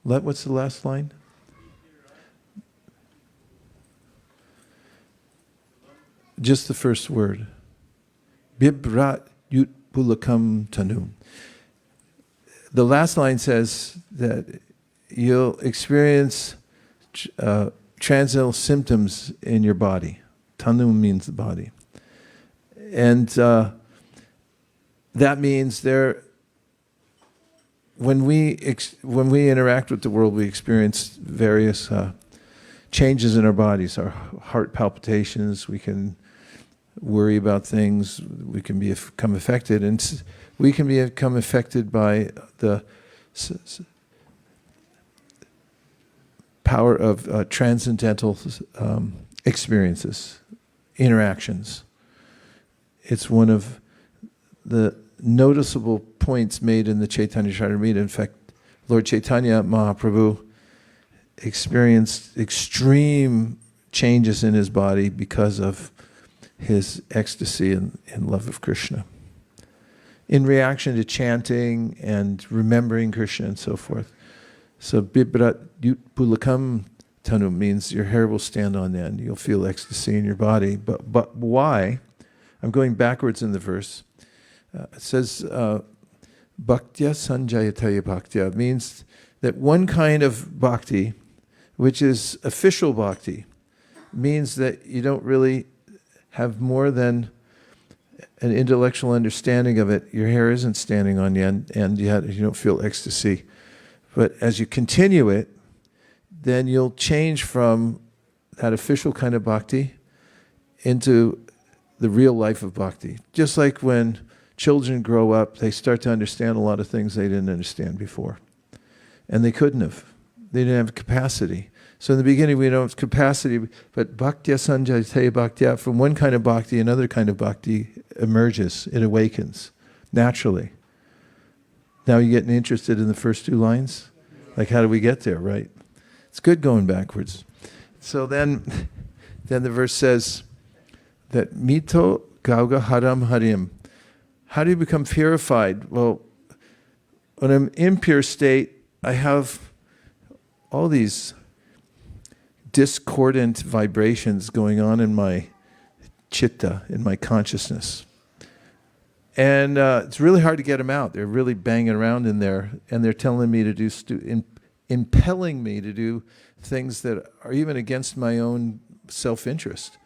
Speaker 1: What's the last line? Just the first word. Bibhraty utpulakāṁ Tanum. The last line says that you'll experience transcendental symptoms in your body. Tanum means the body. And that means when we interact with the world, we experience various changes in our bodies, our heart palpitations, we can worry about things, we can become affected, and we can become affected by the power of transcendental experiences, interactions. It's one of the noticeable points made in the Caitanya-caritāmṛta. In fact, Lord Caitanya Mahāprabhu experienced extreme changes in his body because of his ecstasy and love of Kṛṣṇa, in reaction to chanting and remembering Kṛṣṇa and so forth. So bibhraty utpulakāṁ Tanum means your hair will stand on end. You'll feel ecstasy in your body. But why? I'm going backwards in the verse. It says bhaktyā sañjātayā bhaktyā means that one kind of bhakti, which is official bhakti, means that you don't really have more than an intellectual understanding of it. Your hair isn't standing on you, and yet you don't feel ecstasy. But as you continue it, then you'll change from that official kind of bhakti into the real life of bhakti. Just like when children grow up, they start to understand a lot of things they didn't understand before. And they couldn't have. They didn't have capacity. So in the beginning we don't have capacity, but bhaktyā sañjātayā bhaktyā, from one kind of bhakti, another kind of bhakti emerges, it awakens, naturally. Now you're getting interested in the first 2 lines? Like, how do we get there, right? It's good going backwards. So then the verse says that mitho ghaugha-haraṁ harim. How do you become purified? Well, when I'm in impure state, I have all these discordant vibrations going on in my chitta, in my consciousness. And it's really hard to get them out. They're really banging around in there, and they're telling me to do, impelling me to do things that are even against my own self-interest.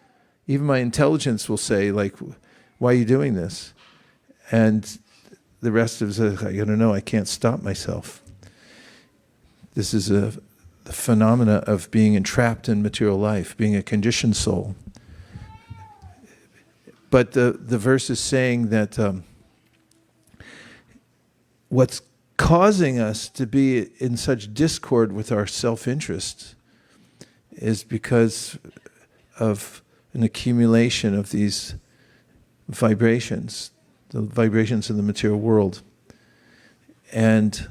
Speaker 1: Even my intelligence will say, like, why are you doing this? And the rest of it, I don't know, I can't stop myself. This is the phenomena of being entrapped in material life, being a conditioned soul. But the verse is saying that what's causing us to be in such discord with our self-interest is because of an accumulation of these vibrations, the vibrations in the material world. And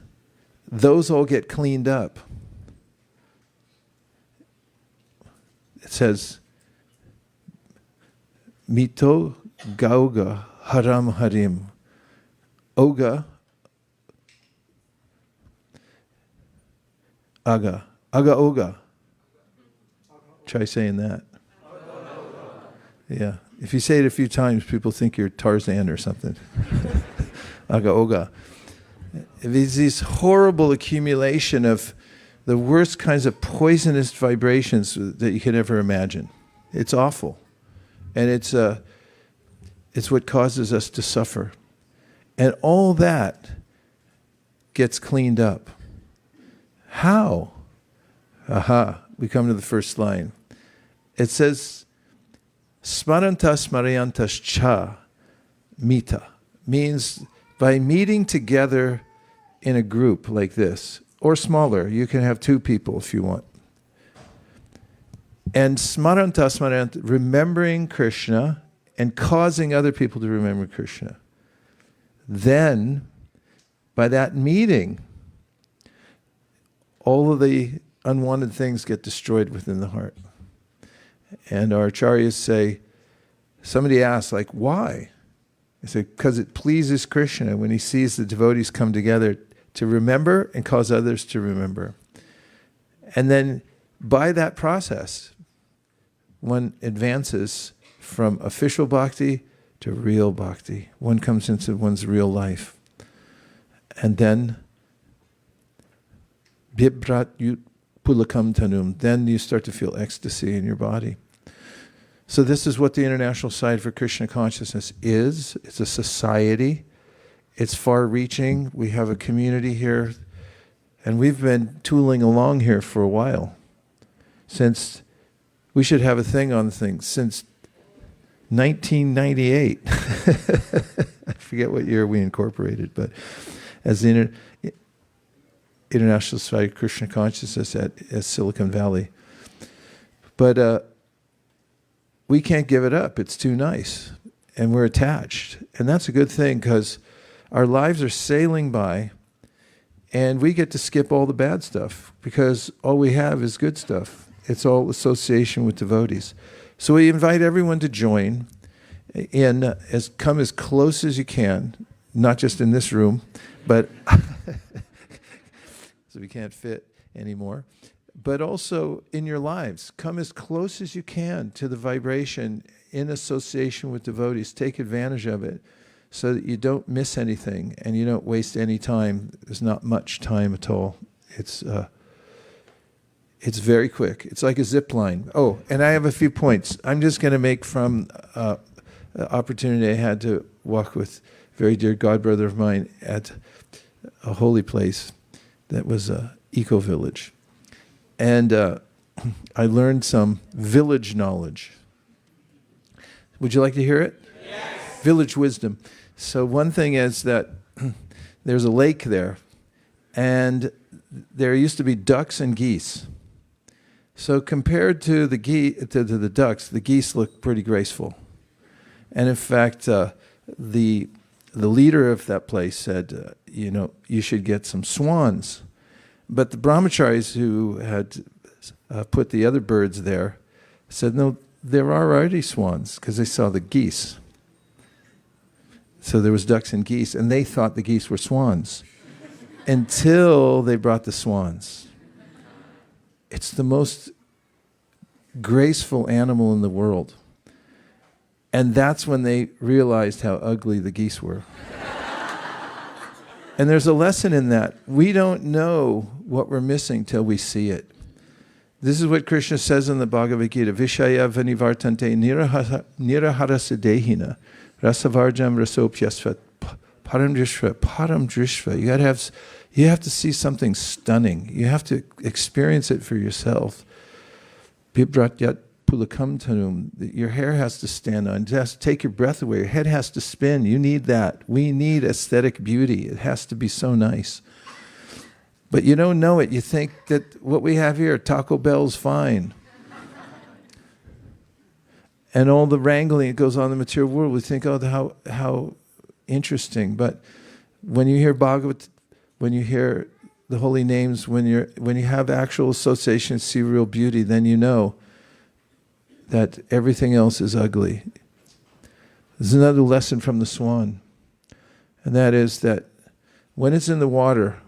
Speaker 1: those all get cleaned up. It says, mitho ghaugha-haraṁ harim. Oga, aga oga. Try saying that. Yeah. If you say it a few times, people think you're Tarzan or something. Aga oga. There's this horrible accumulation of the worst kinds of poisonous vibrations that you could ever imagine. It's awful. And it's what causes us to suffer. And all that gets cleaned up. How? Aha, we come to the first line. It says, Smarantaḥ smārayantaś cha mitho means by meeting together in a group like this, or smaller. You can have 2 people if you want. And smarantaḥ, remembering Kṛṣṇa and causing other people to remember Kṛṣṇa. Then, by that meeting, all of the unwanted things get destroyed within the heart. And our acharyas say, somebody asks, like, why? They say, because it pleases Kṛṣṇa when he sees the devotees come together to remember and cause others to remember. And then by that process, one advances from official bhakti to real bhakti. One comes into one's real life. And then bibhraty utpulakāṁ Tanum, then you start to feel ecstasy in your body. So this is what the International Society for Krishna Consciousness is. It's a society. It's far-reaching. We have a community here. And we've been tooling along here for a while. Since we should have a thing on things. Since 1998. I forget what year we incorporated, but as the International Society of Krishna Consciousness at Silicon Valley. But we can't give it up. It's too nice. And we're attached. And that's a good thing because our lives are sailing by and we get to skip all the bad stuff because all we have is good stuff. It's all association with devotees. So we invite everyone to join in, come as close as you can, not just in this room, but so we can't fit anymore. But also in your lives, come as close as you can to the vibration in association with devotees. Take advantage of it so that you don't miss anything and you don't waste any time. There's not much time at all. It's very quick. It's like a zip line. Oh, and I have a few points. I'm just going to make from the opportunity I had to walk with a very dear godbrother of mine at a holy place that was an eco-village. And I learned some village knowledge. Would you like to hear it? Yes. Village wisdom. So one thing is that there's a lake there, and there used to be ducks and geese. So compared to the the ducks, the geese look pretty graceful. And in fact, the leader of that place said, you should get some swans. But the brahmacharis who had put the other birds there said, no, there are already swans, because they saw the geese. So there was ducks and geese, and they thought the geese were swans until they brought the swans. It's the most graceful animal in the world. And that's when they realized how ugly the geese were. And there's a lesson in that. We don't know what we're missing till we see it. This is what Kṛṣṇa says in the Bhagavad Gita. Vishaya vanivartante niraharasa rasavarjam rasopyasvat param drishva. You have to see something stunning. You have to experience it for yourself. Bibhraty utpulakāṁ Tanum. Your hair has to stand on. It has to take your breath away. Your head has to spin. You need that. We need aesthetic beauty. It has to be so nice. But you don't know it. You think that what we have here, Taco Bell's fine. And all the wrangling that goes on in the material world, we think, oh, how interesting. But when you hear Bhagavat, when you hear the holy names, when you have actual association, see real beauty, then you know that everything else is ugly. There's another lesson from the swan, and that is that when it's in the water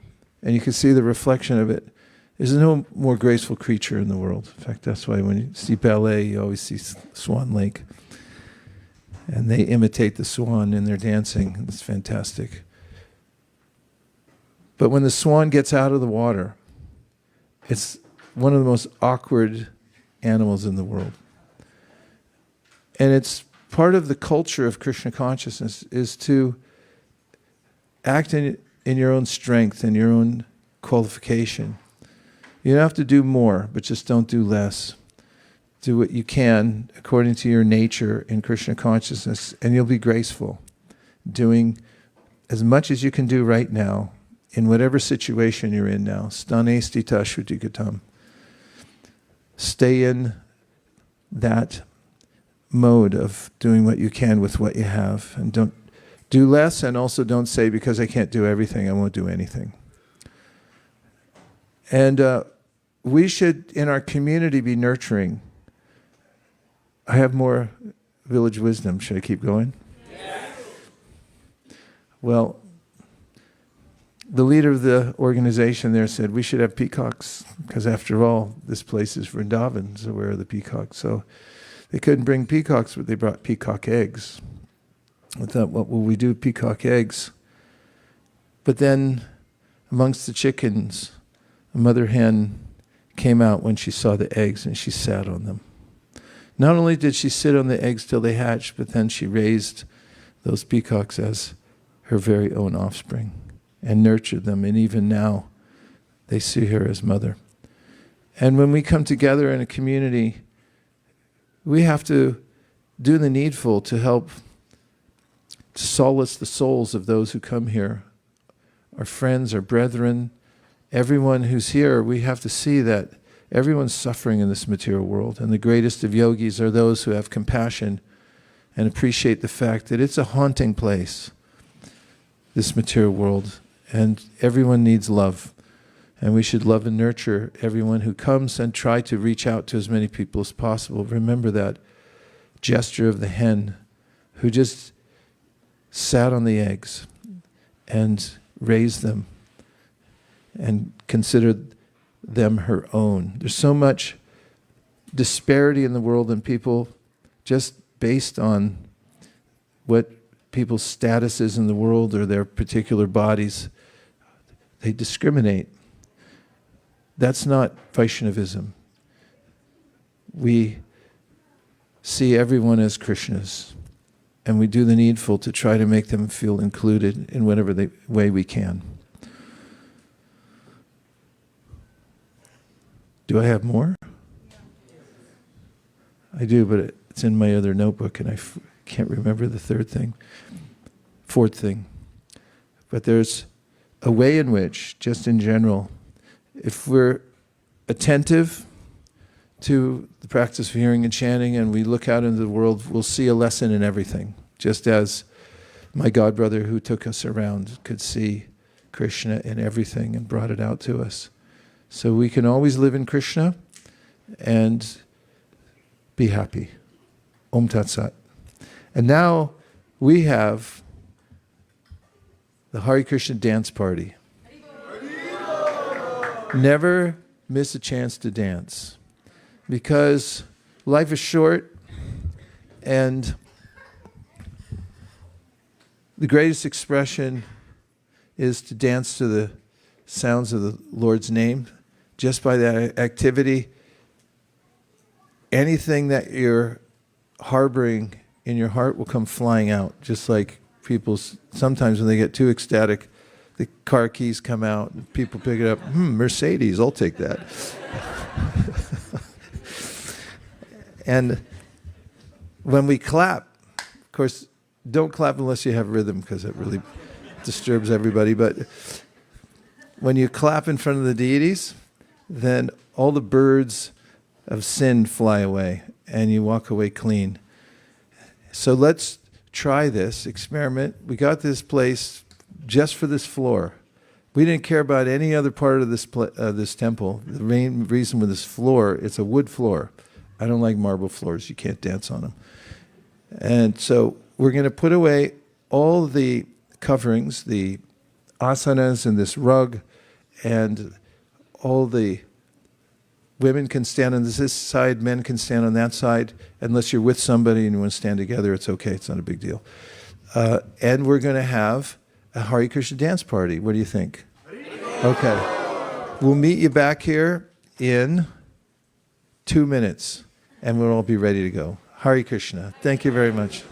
Speaker 1: and you can see the reflection of it, there's no more graceful creature in the world. In fact, that's why when you see ballet, you always see Swan Lake. And they imitate the swan in their dancing. It's fantastic. But when the swan gets out of the water, it's one of the most awkward animals in the world. And it's part of the culture of Krishna consciousness is to act in your own strength and your own qualification. You don't have to do more, but just don't do less. do what you can according to your nature in Krishna consciousness, and you'll be graceful, doing as much as you can do right now, in whatever situation you're in now. Stane stita shrutikātam. Stay in that mode of doing what you can with what you have, and don't do less, and also don't say, because I can't do everything, I won't do anything. And we should, in our community, be nurturing. I have more village wisdom. Should I keep going? Yes. Well, the leader of the organization there said we should have peacocks, because after all, this place is Vrindavan, so where are the peacocks? So they couldn't bring peacocks, but they brought peacock eggs. I thought, what will we do with peacock eggs? But then, amongst the chickens, a mother hen came out when she saw the eggs, and she sat on them. Not only did she sit on the eggs till they hatched, but then she raised those peacocks as her very own offspring and nurtured them. And even now, they see her as mother. And when we come together in a community, we have to do the needful to help to solace the souls of those who come here, our friends, our brethren, everyone who's here. We have to see that everyone's suffering in this material world, and the greatest of yogis are those who have compassion and appreciate the fact that it's a haunting place, this material world, and everyone needs love. And we should love and nurture everyone who comes and try to reach out to as many people as possible. Remember that gesture of the hen who just sat on the eggs and raised them and considered them her own. There's so much disparity in the world, and people, just based on what people's status is in the world or their particular bodies, they discriminate. That's not Vaishnavism. We see everyone as Krishnas, and we do the needful to try to make them feel included in whatever way we can. Do I have more? I do, but it's in my other notebook, and I can't remember the fourth thing. But there's a way in which, just in general, if we're attentive to the practice of hearing and chanting, and we look out into the world, we'll see a lesson in everything. Just as my godbrother who took us around could see Krishna in everything and brought it out to us. So we can always live in Krishna and be happy. Om Tat Sat. And now we have the Hare Krishna dance party. Never miss a chance to dance, because life is short, and the greatest expression is to dance to the sounds of the Lord's name. Just by that activity, anything that you're harboring in your heart will come flying out. Just like people, sometimes when they get too ecstatic, the car keys come out and people pick it up. Mercedes, I'll take that. And when we clap, of course, don't clap unless you have rhythm, because it really disturbs everybody. But when you clap in front of the deities, then all the birds of sin fly away and you walk away clean. So let's try this experiment. We got this place just for this floor. We didn't care about any other part of this temple. The main reason with this floor, it's a wood floor. I don't like marble floors. You can't dance on them. And so we're going to put away all the coverings, the asanas and this rug, and all the women can stand on this side, men can stand on that side. Unless you're with somebody and you want to stand together, it's okay. It's not a big deal. And we're going to have a Hare Krishna dance party. What do you think? Okay. We'll meet you back here in 2 minutes, and we'll all be ready to go. Hare Krishna. Thank you very much.